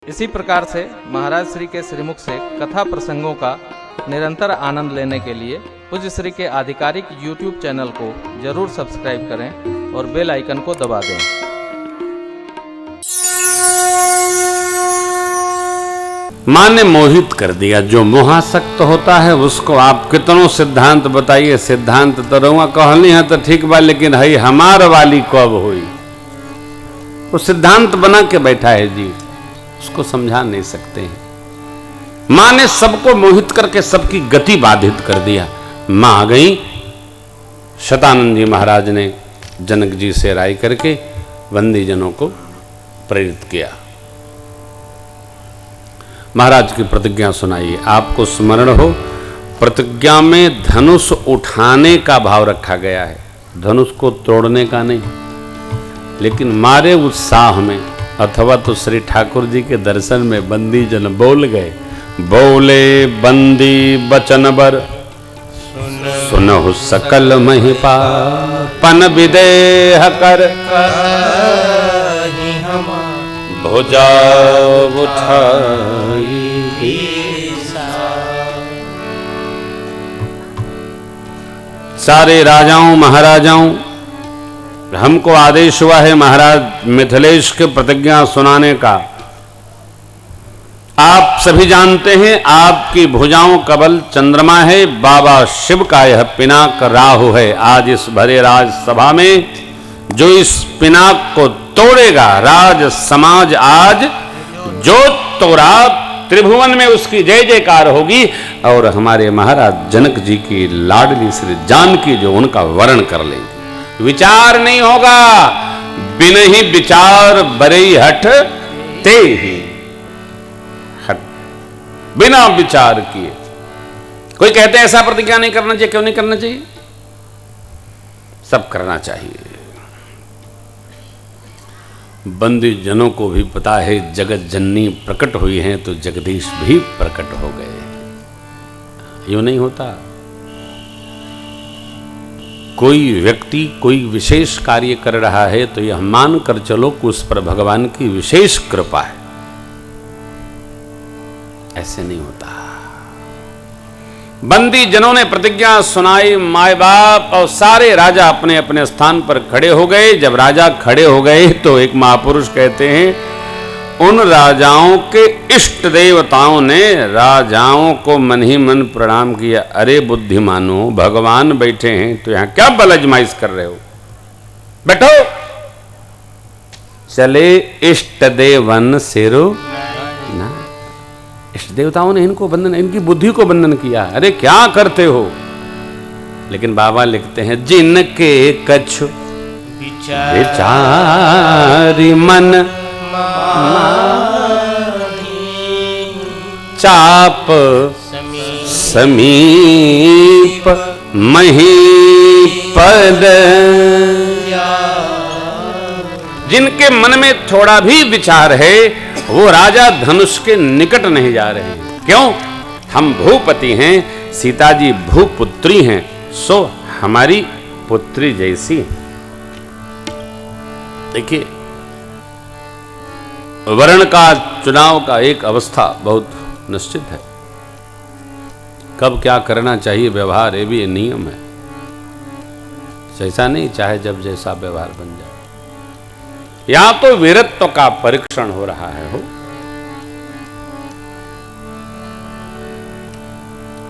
इसी प्रकार से महाराज श्री के श्रीमुख से कथा प्रसंगों का निरंतर आनंद लेने के लिए पूज्य श्री के आधिकारिक YouTube चैनल को जरूर सब्सक्राइब करें और बेल आइकन को दबा दें। माँ ने मोहित कर दिया। जो मोहासक्त होता है उसको आप कितनों सिद्धांत बताइए, सिद्धांत तो रहुआ कहनी है तो ठीक बा, लेकिन हई हमार वाली कब हुई? वो सिद्धांत बना के बैठा है जी, उसको समझा नहीं सकते हैं। माँ ने सबको मोहित करके सबकी गति बाधित कर दिया। माँ आ गई। शतानंद जी महाराज ने जनक जी से राय करके बंदी जनों को प्रेरित किया। महाराज की प्रतिज्ञा सुनाइए। आपको स्मरण हो, प्रतिज्ञा में धनुष उठाने का भाव रखा गया है, धनुष को तोड़ने का नहीं। लेकिन मारे उत्साह में अथवा तो श्री ठाकुर जी के दर्शन में बंदी जन बोल गए, बोले बंदी बचन बर सुनहु सकल महिपाल विदेह कर भुजा उठाई। सारे राजाओं महाराजाओं, हमको आदेश हुआ है महाराज मिथिलेश के प्रतिज्ञा सुनाने का। आप सभी जानते हैं आपकी भुजाओं का बल चंद्रमा है, बाबा शिव का यह पिनाक राहु है। आज इस भरे राज सभा में जो इस पिनाक को तोड़ेगा, राज समाज आज जो तोड़ा, त्रिभुवन में उसकी जय जयकार होगी। और हमारे महाराज जनक जी की लाडली श्री जानकी जो उनका वर्ण कर लेंगे। विचार नहीं होगा, बिन ही विचार बरई हठ ते ही हट, बिना विचार किए। कोई कहते हैं ऐसा प्रतिज्ञा नहीं करना चाहिए, क्यों नहीं करना चाहिए? सब करना चाहिए। बंदी जनों को भी पता है जगत जननी प्रकट हुई हैं तो जगदीश भी प्रकट हो गए। यूं नहीं होता। कोई व्यक्ति कोई विशेष कार्य कर रहा है तो यह मान कर चलो कि उस पर भगवान की विशेष कृपा है। ऐसे नहीं होता। बंदी जनों ने प्रतिज्ञा सुनाई। माए बाप और सारे राजा अपने अपने स्थान पर खड़े हो गए। जब राजा खड़े हो गए तो एक महापुरुष कहते हैं उन राजाओं के इष्ट देवताओं ने राजाओं को मन ही मन प्रणाम किया। अरे बुद्धिमानो, भगवान बैठे हैं तो यहां क्या बल आजमाइश कर रहे हो? बैठो। चले इष्ट देवन सिरो ना। इष्ट देवताओं ने इनको बंधन, इनकी बुद्धि को बंधन किया। अरे क्या करते हो? लेकिन बाबा लिखते हैं जिनके कछु विचारी मन चाप समीप महीपद। जिनके मन में थोड़ा भी विचार है वो राजा धनुष के निकट नहीं जा रहे हैं। क्यों? हम भूपति हैं, सीता जी भूपुत्री हैं, सो हमारी पुत्री जैसी। देखिए, वर्ण का चुनाव का एक अवस्था बहुत निश्चित है। कब क्या करना चाहिए व्यवहार, ये भी नियम है। जैसा नहीं चाहे जब जैसा व्यवहार बन जाए। यहां तो वीरत्व का परीक्षण हो रहा है। हो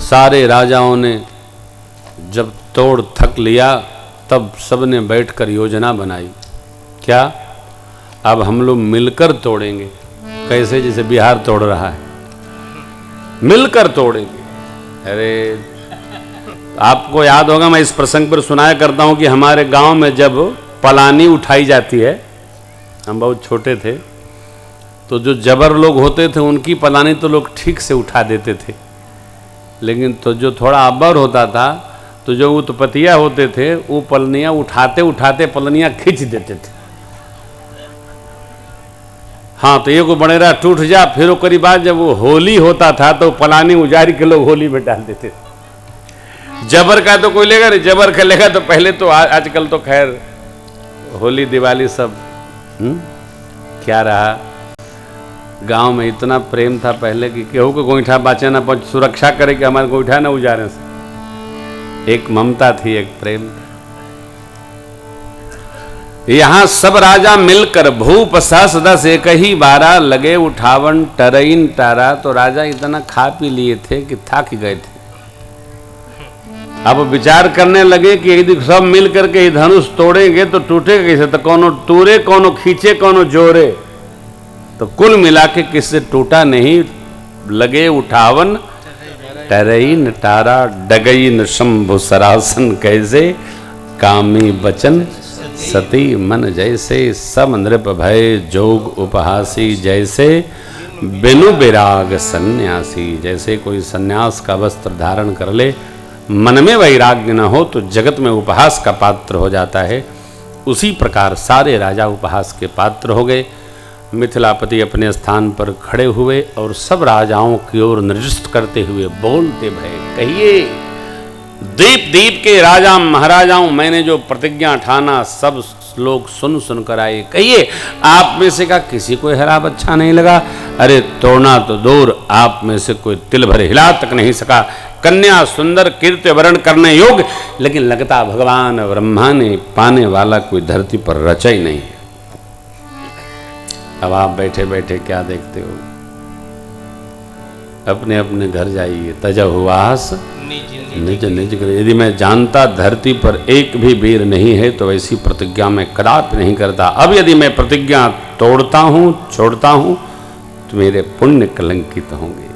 सारे राजाओं ने जब तोड़ थक लिया तब सबने बैठकर योजना बनाई। क्या? अब हम लोग मिलकर तोड़ेंगे। कैसे? जैसे बिहार तोड़ रहा है, मिलकर तोड़ेंगे। अरे आपको याद होगा, मैं इस प्रसंग पर सुनाया करता हूं कि हमारे गांव में जब पलानी उठाई जाती है, हम बहुत छोटे थे, तो जो जबर लोग होते थे उनकी पलानी तो लोग ठीक से उठा देते थे, लेकिन तो जो थोड़ा अब्बर होता था तो जो उत्पतिया होते थे वो पलनियाँ उठाते उठाते पलनियाँ खींच देते थे। हाँ, तो एक बनेरा टूट जा, फिर ओकरी बाद जब वो होली होता था तो पलानी उजारी के लोग होली में डाल देते थे। जबर का तो कोई लेगा नहीं, जबर का लेगा तो पहले तो आजकल तो खैर होली दिवाली सब क्या रहा। गांव में इतना प्रेम था पहले कि केहू को गोईठा बाँचे ना पहुंच, सुरक्षा करे कि हमारे गोईठा ना उजारे से। एक ममता थी, एक प्रेम था। यहां सब राजा मिलकर भूप सहस दस एक ही बारा, लगे उठावन टरईन टारा। तो राजा इतना खा पी लिए थे कि थक गए थे। अब विचार करने लगे कि यदि सब मिल करके ये धनुष तोड़ेंगे तो टूटेगा कैसे, तो कोनो तूरे, कोनो खींचे, कोनो जोरे। तो कुल मिला के किससे टूटा नहीं। लगे उठावन टरईन टारा, डगईन शंभु सरासन कैसे, कामी बचन सती मन जैसे। सब नृप भय जोग उपहासी, जैसे बिनु विराग सन्यासी। जैसे कोई सन्यास का वस्त्र धारण कर ले, मन में वैराग्य न हो तो जगत में उपहास का पात्र हो जाता है। उसी प्रकार सारे राजा उपहास के पात्र हो गए। मिथिलापति अपने स्थान पर खड़े हुए और सब राजाओं की ओर निर्दिष्ट करते हुए बोलते भये, कहिए दीप दीप के राजा महाराजाओं, मैंने जो प्रतिज्ञा ठाना सब लोग सुन सुन कर आए। कहिए आप में से का किसी को हिलाब अच्छा नहीं लगा? अरे तोड़ना तो दूर, आप में से कोई तिल भर हिला तक नहीं सका। कन्या सुंदर कीर्ति वर्ण करने योग्य, लेकिन लगता भगवान ब्रह्मा ने पाने वाला कोई धरती पर रचा ही नहीं। अब आप बैठे बैठे क्या देखते हो? अपने अपने घर जाइए। तजहुवास निज निज घर। यदि मैं जानता धरती पर एक भी वीर नहीं है तो ऐसी प्रतिज्ञा मैं कदापि नहीं करता। अब यदि मैं प्रतिज्ञा तोड़ता हूं, छोड़ता हूं, तो मेरे पुण्य कलंकित होंगे,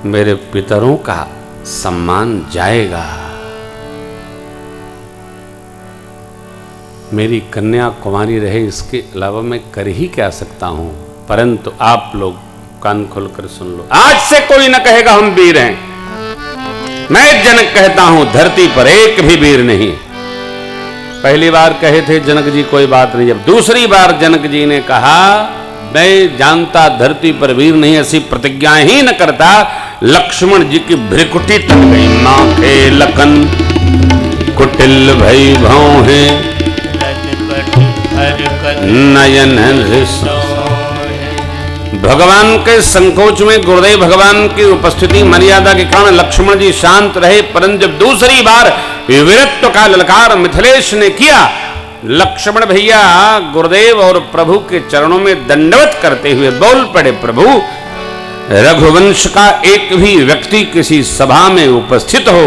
मेरे पितरों का सम्मान जाएगा, मेरी कन्या कुमारी रहे, इसके अलावा मैं कर ही क्या सकता हूं। परंतु आप लोग कान खोलकर सुन लो, आज से कोई न कहेगा हम वीर हैं। मैं जनक कहता हूं धरती पर एक भी वीर नहीं। पहली बार कहे थे जनक जी कोई बात नहीं, जब दूसरी बार जनक जी ने कहा मैं जानता धरती पर वीर नहीं, ऐसी प्रतिज्ञा ही न करता, लक्ष्मण जी की भ्रिकुटी तक गई। माखे लखन कुटिल भई भौं है, नयन भगवान के संकोच में गुरुदेव भगवान की उपस्थिति मर्यादा के कारण लक्ष्मण जी शांत रहे। परंतु जब दूसरी बार वीरत्व का ललकार मिथिलेश ने किया, लक्ष्मण भैया गुरुदेव और प्रभु के चरणों में दंडवत करते हुए बोल पड़े, प्रभु रघुवंश का एक भी व्यक्ति किसी सभा में उपस्थित हो,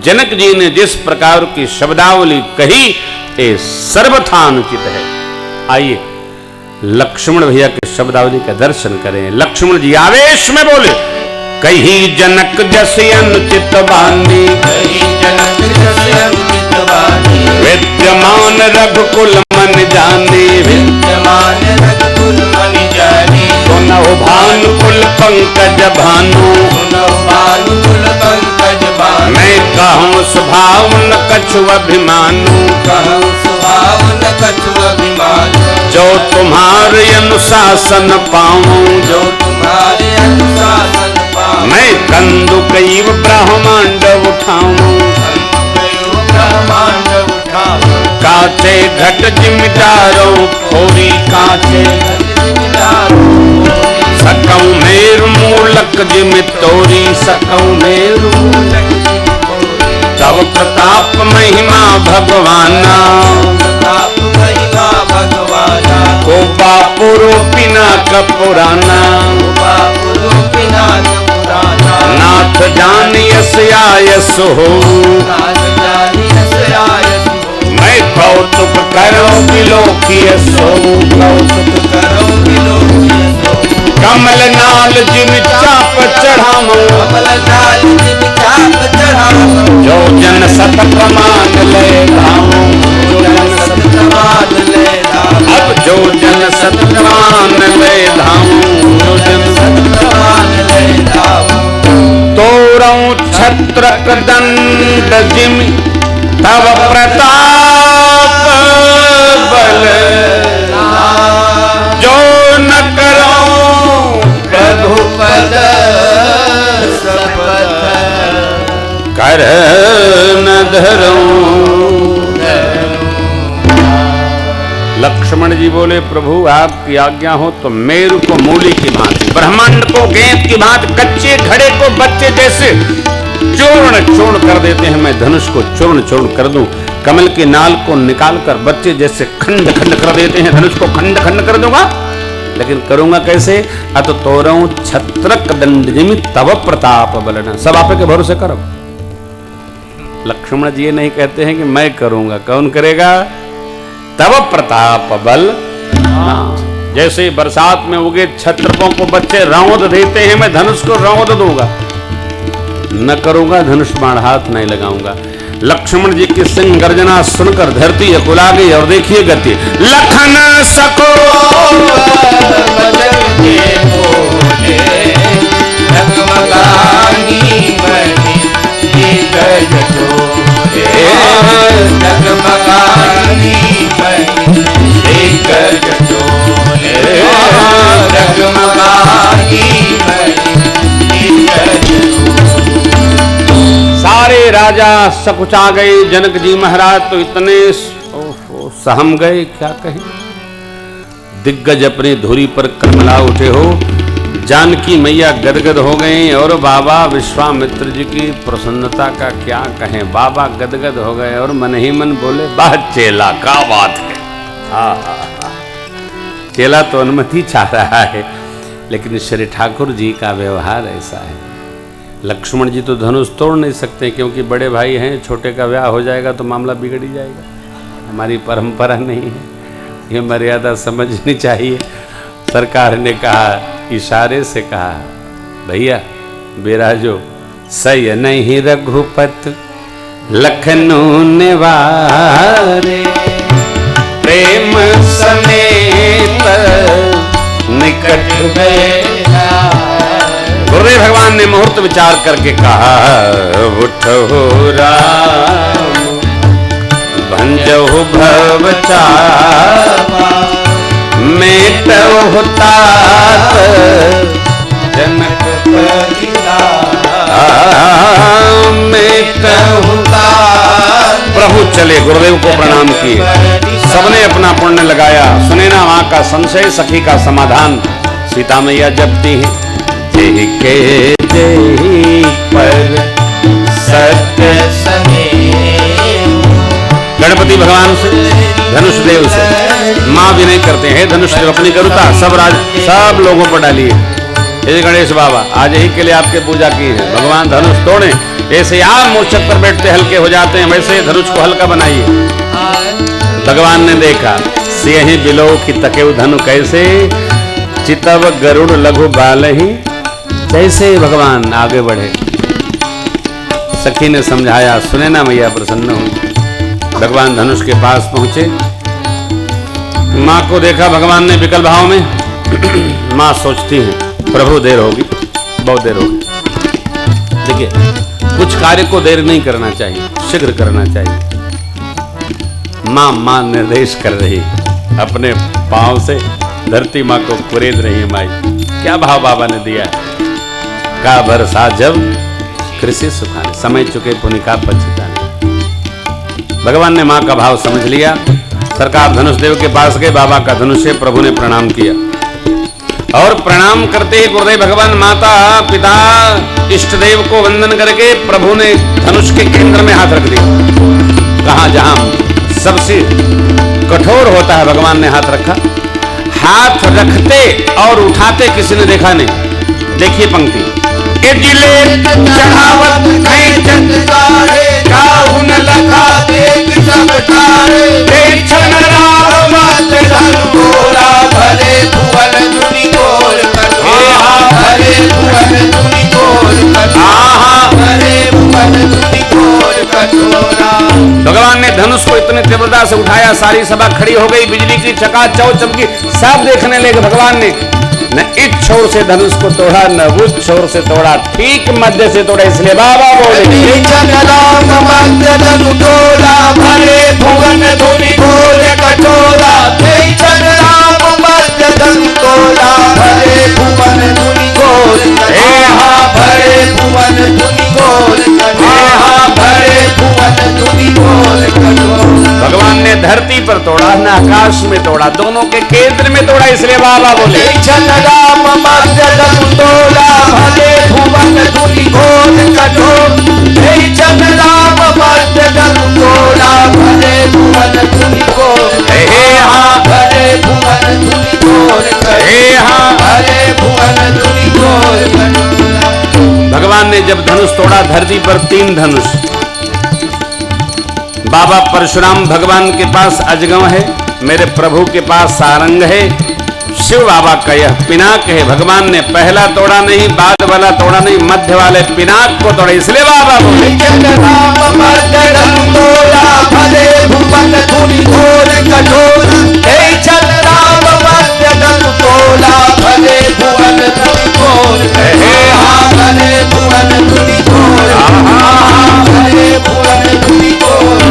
जनक जी ने जिस प्रकार की शब्दावली कही ये सर्वथा अनुचित है। आइए लक्ष्मण भैया के शब्दावली का दर्शन करें। लक्ष्मण जी आवेश में बोले, कही जनक जैसे अनुचित बानी, विद्यमान रघुकुल मन जाने, विद्यमान रघुकुल मन जाने, सुनौ भानुकुल पंकज भानु, सुनौ भानुकुल पंकज भानु, मैं कहूँ स्वभाव न कछु अभिमानु, कहूँ स्वभाव न कछु अभिमानु, जो तुम्हारे अनुशासन पाऊं, जो तुम्हारे अनुशासन पाऊं, मैं कंदु कैव ब्रह्मांड उठाऊं, ब्रह्मांड उठाऊं, काचे घट जिमिटारो खोरी, काचे सकौ मेरु मूलक जिमितोरी, सकौ मेरु तव प्रताप महिमा भगवाना, प्रताप महिमा भगवाना, को बापुरो पिनाक पुराना, बापुरो पिनाक पुराना, नाथ जानी यस आयस हो, नाथ जानी यस आयस हो, मैं कौतुक करो बिलोकिय सो, कौतुक करो बिलोकिय सो, कमल नाल जिम चाप चढ़ाऊं, कमल नाल जिम चाप चढ़ाऊं, जो जन सत प्रमाण ले धाऊं, जो जन सत प्रमाण ले धाऊं, अब जो जन सत प्रमाण ले धाऊं, जो जन सत प्रमाण ले धाऊं, तोरऊं छत्र दंड जिम तव प्रताप बल, जो न करो प्रभुपद शपथ, कर न धरूं। लक्ष्मण लक्ष्मण जी बोले प्रभु आपकी आज्ञा हो तो मेरु को मूली की भांति, ब्रह्मांड को गेंद की भांति, कच्चे घड़े को बच्चे जैसे चूर्ण चूर्ण कर देते हैं, मैं धनुष को चूर्ण चूर्ण कर दूं। कमल की नाल को निकालकर बच्चे जैसे खंड खंड कर देते हैं, धनुष को खंड खंड कर दूंगा। लेकिन करूंगा कैसे? अत तोरऊं छत्रक दंडनिमि तव प्रताप बलना। सब आपे के भरोसे करो। लक्ष्मण जी ये नहीं कहते हैं कि मैं करूंगा, कौन करेगा? तव प्रताप बल। जैसे बरसात में उगे छत्रपों को बच्चे रौंद देते हैं, मैं धनुष को रौंद दूंगा। न करूंगा, धनुष बाण हाथ नहीं लगाऊंगा। लक्ष्मण जी की सिंह गर्जना सुनकर धरती अकुला गई और देखिए गति। लखन सको सारे राजा सकुचा गए। जनक जी महाराज तो इतने सहम गए, क्या कहें। दिग्गज अपनी धुरी पर करमला उठे हो। जानकी मैया गदगद हो गई और बाबा विश्वामित्र जी की प्रसन्नता का क्या कहें। बाबा गदगद हो गए और मन ही मन बोले, वाह चेला, क्या बात है। हाँ, चेला तो अनुमति चाह रहा है, लेकिन श्री ठाकुर जी का व्यवहार ऐसा है। लक्ष्मण जी तो धनुष तोड़ नहीं सकते क्योंकि बड़े भाई हैं, छोटे का ब्याह हो जाएगा तो मामला बिगड़ ही जाएगा। हमारी परंपरा नहीं है, ये मर्यादा समझनी चाहिए। सरकार ने कहा, इशारे से कहा, भैया बिराजो सय नहीं रघुपत लखनऊ निवारे, प्रेम समेत निकट बैठा। गुरुदेव भगवान ने मुहूर्त विचार करके कहा, उठो राम भंजो भव चापा, मेटो तात जनक मेटो तात। प्रभु चले, गुरुदेव को प्रणाम किए। सबने अपना पुण्य लगाया। सुने ना मां का संशय, सखी का समाधान। सीता मैया जपती है, जेहि के जेहि पर सत्य समेत। गणपति भगवान से, धनुष देव से मां विनय करते हैं, धनुष देव अपनी करुता सब लोगों पर डालिए। ये गणेश बाबा आज यही के लिए आपके पूजा की है। भगवान धनुष तोड़े, ऐसे आप मूर्छत पर बैठते हल्के हो जाते हैं, वैसे धनुष को हल्का बनाइए। भगवान ने देखा, सिंह बिलो की तकेव धनु कैसे, चितव गरुड़ लघु बाल ही जैसे। भगवान आगे बढ़े, सखी ने समझाया, सुने ना मैया प्रसन्न हुई। भगवान धनुष के पास पहुंचे, मां को देखा भगवान ने विकल भाव में। मां सोचती है, प्रभु देर होगी, बहुत देर होगी। देखिए, कुछ कार्य को देर नहीं करना चाहिए, शीघ्र करना चाहिए। मां निर्देश कर रही, अपने पांव से धरती मां को कुरेद रही है। माई क्या भाव बाबा ने दिया, का भरसा जब कृषि सुखाने, समय चुके पुण्य का पछताने। भगवान ने मां का भाव समझ लिया। सरकार धनुष देव के पास गए, बाबा का धनुष से प्रभु ने प्रणाम किया और प्रणाम करते ही गुरुदेव भगवान माता पिता इष्ट देव को वंदन करके प्रभु ने धनुष के केंद्र में हाथ रख दिया। कहा जहां सबसे कठोर होता है, भगवान ने हाथ रखा। हाथ रखते और उठाते किसी ने देखा नहीं। देखिए पंक्ति, चढ़ावत लखा देख सब ठारे, क्षण राम धन गोरा, भरे भुवन धुनि गोर कठोरा, भरे भुवन धुनि गोर कठोरा, भरे भुवन धुनि गोर कठोरा। भगवान ने धनुष को इतने तीव्रता से उठाया, सारी सभा खड़ी हो गई, बिजली की चकाचौंध चमकी, सब देखने लगे। भगवान ने न इस छोर से धनुष को तोड़ा, न उस छोर से तोड़ा, ठीक मध्य से तोड़ा। इसलिए बाबा बोले, मध्य धनु तोड़ा, भरे भुवन धुनि गोर कठोरा, मध्य धनु तोड़ा, भरे भुवन धुनि गोर कठोरा, भरे भुवन धुनि गोर कठोरा, भरे भुवन धुनि गोर कठोरा। भगवान ने धरती पर पर तोड़ा न आकाश में तोड़ा, दोनों के केंद्र में तोड़ा। इसलिए बाबा बोले राम मध्य तोला भले भुवन धुनि घोर कठोर। राम मध्य तोला भले भुवन धुनि घोर। हे हाँ भले भुवन धुनि घोर। हे हाँ भले भुवन धुनि घोर। भगवान ने जब धनुष तोड़ा, धरती पर 3 धनुष। बाबा परशुराम भगवान के पास अजगम है, मेरे प्रभु के पास सारंग है, शिव बाबा का यह पिनाक है। भगवान ने पहला तोड़ा नहीं, बाद वाला तोड़ा नहीं, मध्य वाले पिनाक को तोड़ा। इसलिए बाबा बोले राम मध्य तोला भले भुवन धुनि घोर कठोर। राम मध्य तोला भले भुवन धुनि घोर। भले भुवन धुनि घोर। भले भुवन धुनि घोर।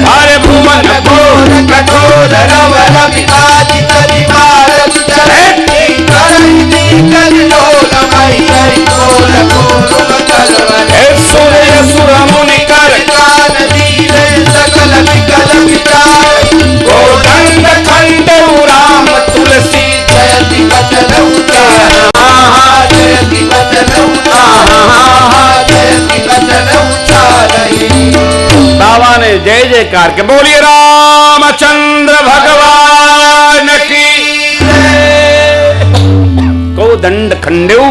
अरे भुवन घोर कठोर रव रविकाजित विमार विचरति करति कलिलोल मई हरि घोर घोर कलवल। सूर्य सुर मुनि कर कान दीरे सकल विकल विचार। गोदंड खंड राम तुलसी जयति वचन उचार। जयति वचन उचार। जयति वचन उचारहि। बाबा ने जय जयकार के बोलिए रामचंद्र भगवान की गोदंड खंडेव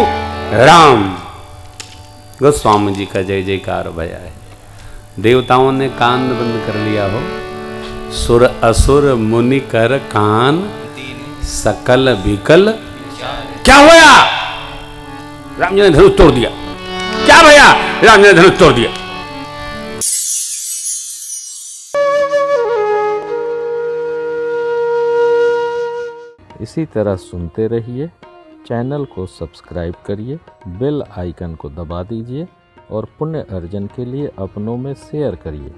राम। गोस्वामी जी का जय जयकार भया है। देवताओं ने कान बंद कर लिया हो, सुर असुर मुनि कर कान सकल विकल। क्या होया? राम जी ने धनुष तोड़ दिया। क्या भैया? राम जी ने धनुष तोड़ दिया। इसी तरह सुनते रहिए, चैनल को सब्सक्राइब करिए, बेल आइकन को दबा दीजिए और पुण्य अर्जन के लिए अपनों में शेयर करिए।